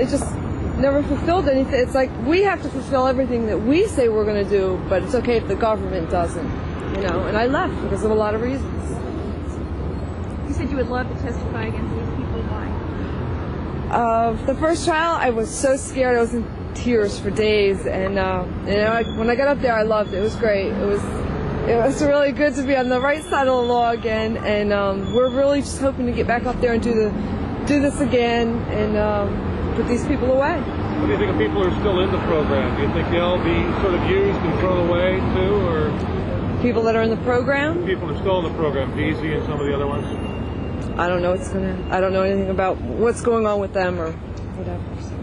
It just never fulfilled anything. It's like we have to fulfill everything that we say we're going to do, but it's okay if the government doesn't, you know. And I left because of a lot of reasons. You said you would love to testify against these people. Why? The first trial, I was so scared. I was in tears for days, and when I got up there, I loved it. It was great. It was really good to be on the right side of the law again, and we're really just hoping to get back up there and do this again and put these people away. What do you think of people who are still in the program? Do you think they'll be sort of used and thrown away too, or people that are in the program? People who are still in the program, Beasy and some of the other ones. I don't know I don't know anything about what's going on with them or whatever. So.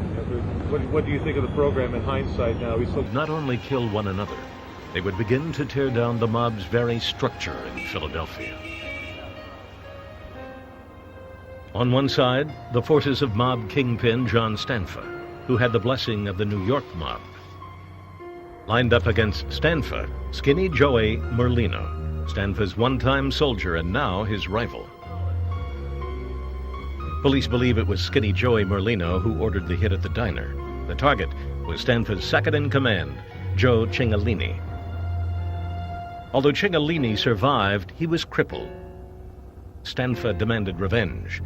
What do you think of the program in hindsight now? Not only kill one another, they would begin to tear down the mob's very structure in Philadelphia. On one side, the forces of mob kingpin John Stanfa, who had the blessing of the New York mob. Lined up against Stanfa, Skinny Joey Merlino, Stanfa's one-time soldier and now his rival. Police believe it was Skinny Joey Merlino who ordered the hit at the diner. The target was Stanfa's second-in-command, Joe Cingolini. Although Cingolini survived, he was crippled. Stanfa demanded revenge.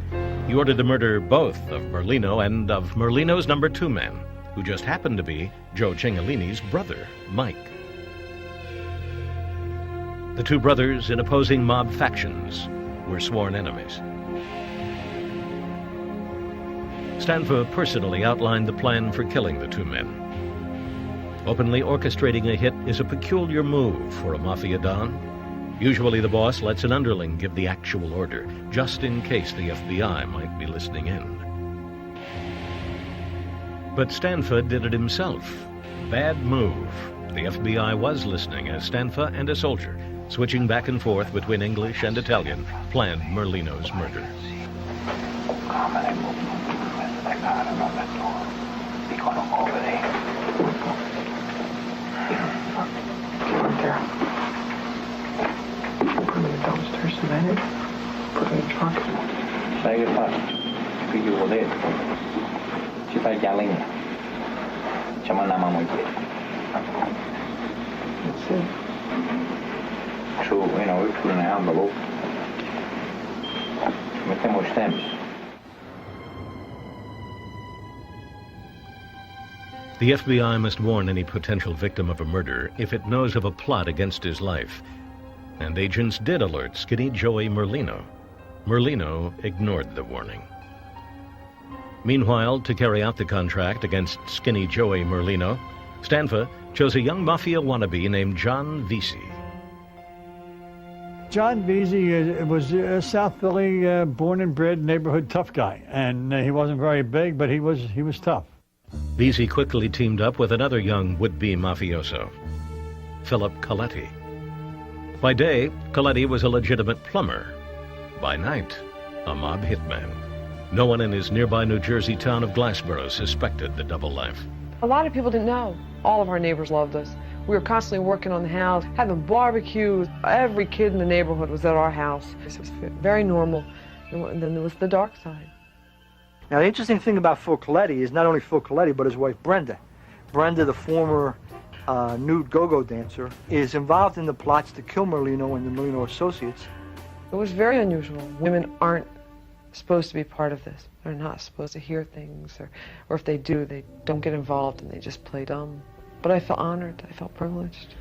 He ordered the murder both of Merlino and of Merlino's number 2 man, who just happened to be Joe Cingolini's brother, Mike. The two brothers in opposing mob factions were sworn enemies. Stanfa personally outlined the plan for killing the 2 men. Openly orchestrating a hit is a peculiar move for a mafia don. Usually the boss lets an underling give the actual order, just in case the FBI might be listening in. But Stanfa did it himself. Bad move. The FBI was listening as Stanfa and a soldier, switching back and forth between English and Italian, planned Merlino's murder. Put it downstairs a minute. Put it in the trunk. Sai che fa? Qui chiudo dentro. Ci fai gli allegni. Ci mandiamo a moglie. That's it. So, we put in an envelope. Mettiamo stamps. The FBI must warn any potential victim of a murder if it knows of a plot against his life. And agents did alert Skinny Joey Merlino. Merlino ignored the warning. Meanwhile, to carry out the contract against Skinny Joey Merlino, Stanfa chose a young mafia wannabe named John Vesey. John Vesey was a South Philly born and bred neighborhood tough guy, and he wasn't very big, but he was tough. Vesey quickly teamed up with another young would-be mafioso, Philip Colleti. By day, Colleti was a legitimate plumber. By night, a mob hitman. No one in his nearby New Jersey town of Glassboro suspected the double life. A lot of people didn't know. All of our neighbors loved us. We were constantly working on the house, having barbecues. Every kid in the neighborhood was at our house. It was very normal. And then there was the dark side. Now, the interesting thing about Phil Colleti is not only Phil Colleti, but his wife Brenda. Brenda, the former nude go-go dancer, is involved in the plots to kill Merlino and the Merlino associates. It was very unusual. Women aren't supposed to be part of this. They're not supposed to hear things, or if they do, they don't get involved and they just play dumb. But I felt honored. I felt privileged.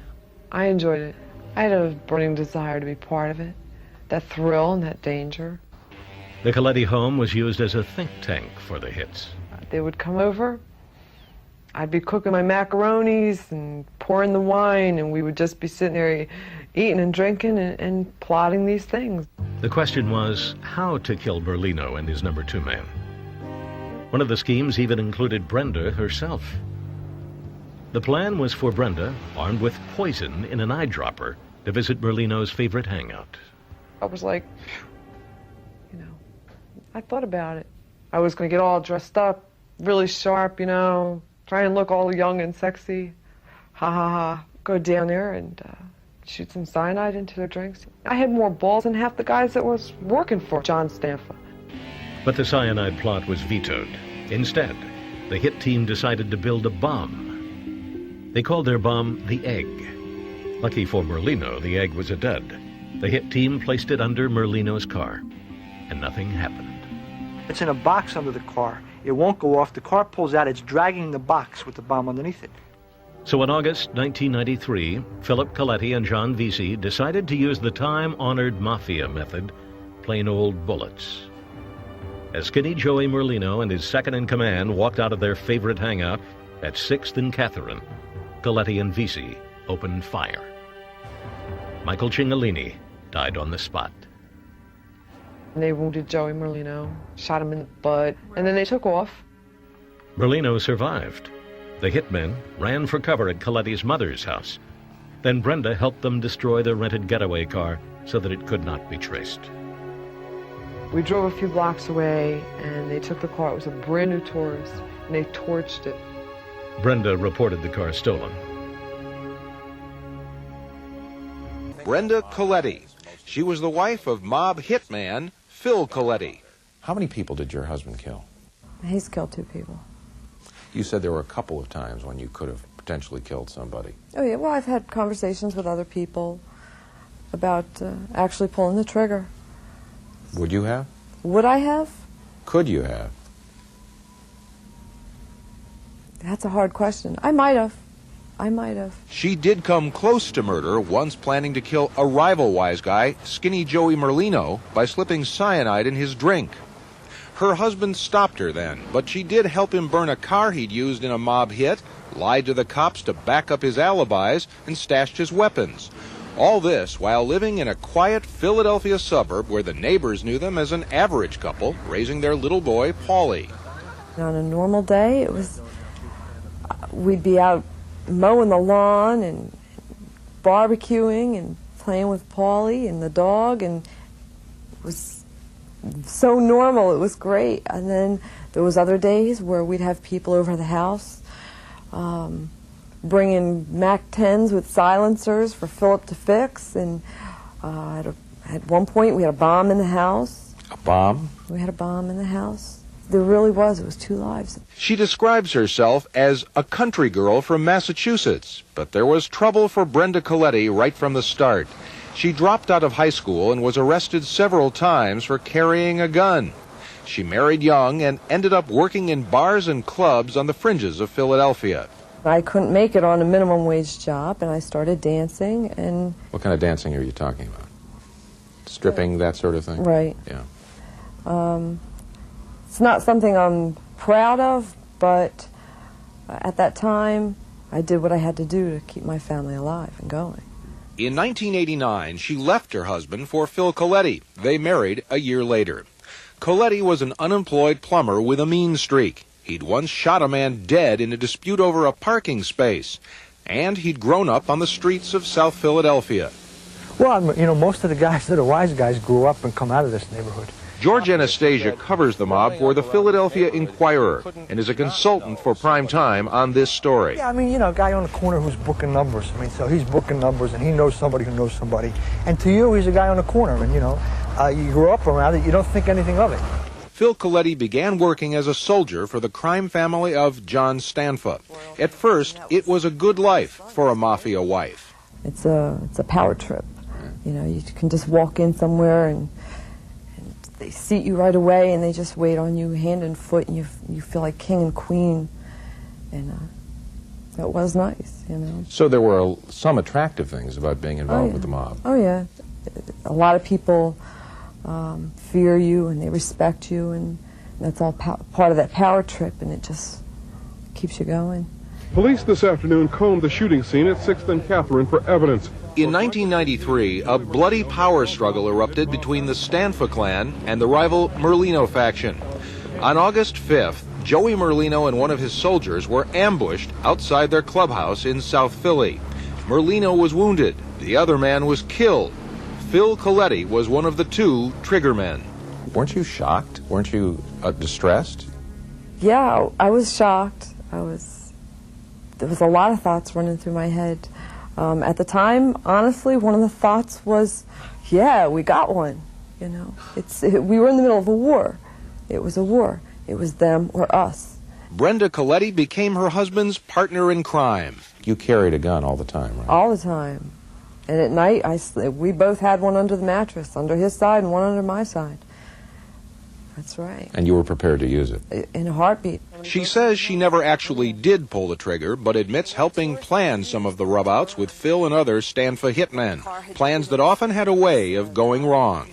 I enjoyed it. I had a burning desire to be part of it, that thrill and that danger. The Colleti home was used as a think tank for the hits. They would come over. I'd be cooking my macaronis and pouring the wine, and we would just be sitting there eating and drinking and plotting these things. The question was how to kill Merlino and his number 2 man. One of the schemes even included Brenda herself. The plan was for Brenda, armed with poison in an eyedropper, to visit Merlino's favorite hangout. I was like, I thought about it. I was going to get all dressed up, really sharp, try and look all young and sexy. Ha ha ha. Go down there and shoot some cyanide into their drinks. I had more balls than half the guys that was working for John Stanfa. But the cyanide plot was vetoed. Instead, the hit team decided to build a bomb. They called their bomb the Egg. Lucky for Merlino, the egg was a dud. The hit team placed it under Merlino's car, and nothing happened. It's in a box under the car. It won't go off. The car pulls out. It's dragging the box with the bomb underneath it. So in August 1993, Philip Colletti and John Vesey decided to use the time-honored mafia method, plain old bullets. As Skinny Joey Merlino and his second-in-command walked out of their favorite hangout at 6th and Catherine, Colletti and Vesey opened fire. Michael Cingolini died on the spot. They wounded Joey Merlino, shot him in the butt, and then they took off. Merlino survived. The hitmen ran for cover at Colletti's mother's house. Then Brenda helped them destroy the rented getaway car so that it could not be traced. We drove a few blocks away, and they took the car. It was a brand new Taurus, and they torched it. Brenda reported the car stolen. Brenda Colletti. She was the wife of mob hitman Phil Colleti. How many people did your husband kill? He's killed 2 people. You said there were a couple of times when you could have potentially killed somebody. Oh, yeah. Well, I've had conversations with other people about actually pulling the trigger. Would you have? Would I have? Could you have? That's a hard question. I might have. I might have. She did come close to murder, once planning to kill a rival wise guy, Skinny Joey Merlino, by slipping cyanide in his drink. Her husband stopped her then, but she did help him burn a car he'd used in a mob hit, lied to the cops to back up his alibis, and stashed his weapons. All this while living in a quiet Philadelphia suburb where the neighbors knew them as an average couple raising their little boy, Paulie. On a normal day, we'd be out mowing the lawn and barbecuing and playing with Paulie and the dog, and it was so normal. It was great. And then there was other days where we'd have people over the house, bringing Mac 10s with silencers for Philip to fix. And at one point we had a bomb in the house. A bomb? We had a bomb in the house. There really was. It was 2 lives. She describes herself as a country girl from Massachusetts, but there was trouble for Brenda Colletti right from the start. She dropped out of high school and was arrested several times for carrying a gun. She married young and ended up working in bars and clubs on the fringes of Philadelphia. I couldn't make it on a minimum wage job, and I started dancing. And what kind of dancing are you talking about? Stripping, that sort of thing? Right. Yeah. It's not something I'm proud of, but at that time, I did what I had to do to keep my family alive and going. In 1989, she left her husband for Phil Colletti. They married a year later. Colletti was an unemployed plumber with a mean streak. He'd once shot a man dead in a dispute over a parking space. And he'd grown up on the streets of South Philadelphia. Well, you know, most of the guys that are wise guys grew up and come out of this neighborhood. George Anastasia covers the mob for the Philadelphia Inquirer and is a consultant for Prime Time on this story. Yeah, I mean, you know, a guy on the corner who's booking numbers. I mean, so he's booking numbers and he knows somebody who knows somebody. And to you, he's a guy on the corner, and, you know, you grew up around it, you don't think anything of it. Phil Colletti began working as a soldier for the crime family of John Stanfa. At first, it was a good life for a mafia wife. It's a power trip. You know, you can just walk in somewhere and they seat you right away, and they just wait on you hand and foot, and you feel like king and queen, and it was nice, you know. So there were some attractive things about being involved with the mob. Oh yeah, a lot of people fear you and they respect you, and that's all part of that power trip, and it just keeps you going. Police this afternoon combed the shooting scene at 6th and Catherine for evidence. In 1993, a bloody power struggle erupted between the Stanfa clan and the rival Merlino faction. On August 5th, Joey Merlino and one of his soldiers were ambushed outside their clubhouse in South Philly. Merlino was wounded. The other man was killed. Phil Colletti was one of the 2 triggermen. Weren't you shocked? Weren't you distressed? Yeah, I was shocked. There was a lot of thoughts running through my head. At the time, honestly, one of the thoughts was, yeah, we got one. You know, we were in the middle of a war. It was a war. It was them or us. Brenda Colletti became her husband's partner in crime. You carried a gun all the time, right? All the time. And at night, we both had one under the mattress, under his side and one under my side. That's right. And you were prepared to use it? In a heartbeat. She says she never actually did pull the trigger, but admits helping plan some of the rub-outs with Phil and other Stanfa hitmen, plans that often had a way of going wrong.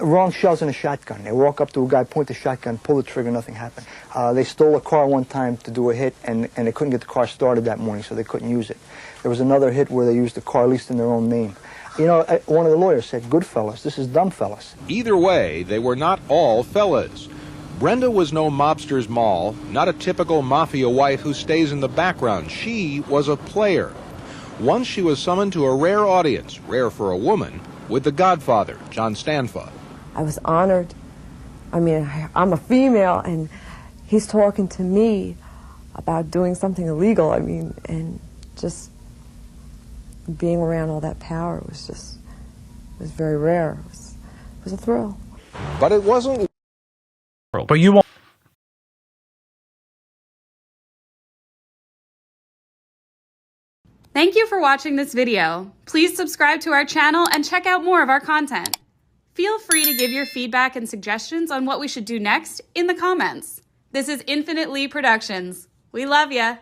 Wrong shells in a shotgun. They walk up to a guy, point the shotgun, pull the trigger, nothing happened. They stole a car one time to do a hit, and they couldn't get the car started that morning, so they couldn't use it. There was another hit where they used the car, at least in their own name. You know, one of the lawyers said, good fellas, this is dumb fellas. Either way, they were not all fellas. Brenda was no mobster's moll, not a typical mafia wife who stays in the background. She was a player. Once she was summoned to a rare audience, rare for a woman, with the Godfather, John Stanfa. I was honored. I mean, I'm a female, and he's talking to me about doing something illegal. I mean, and just being around all that power was very rare. It was a thrill. But it wasn't. But you won't. Thank you for watching this video. Please subscribe to our channel and check out more of our content. Feel free to give your feedback and suggestions on what we should do next in the comments. This is Infinite Lee Productions. We love ya.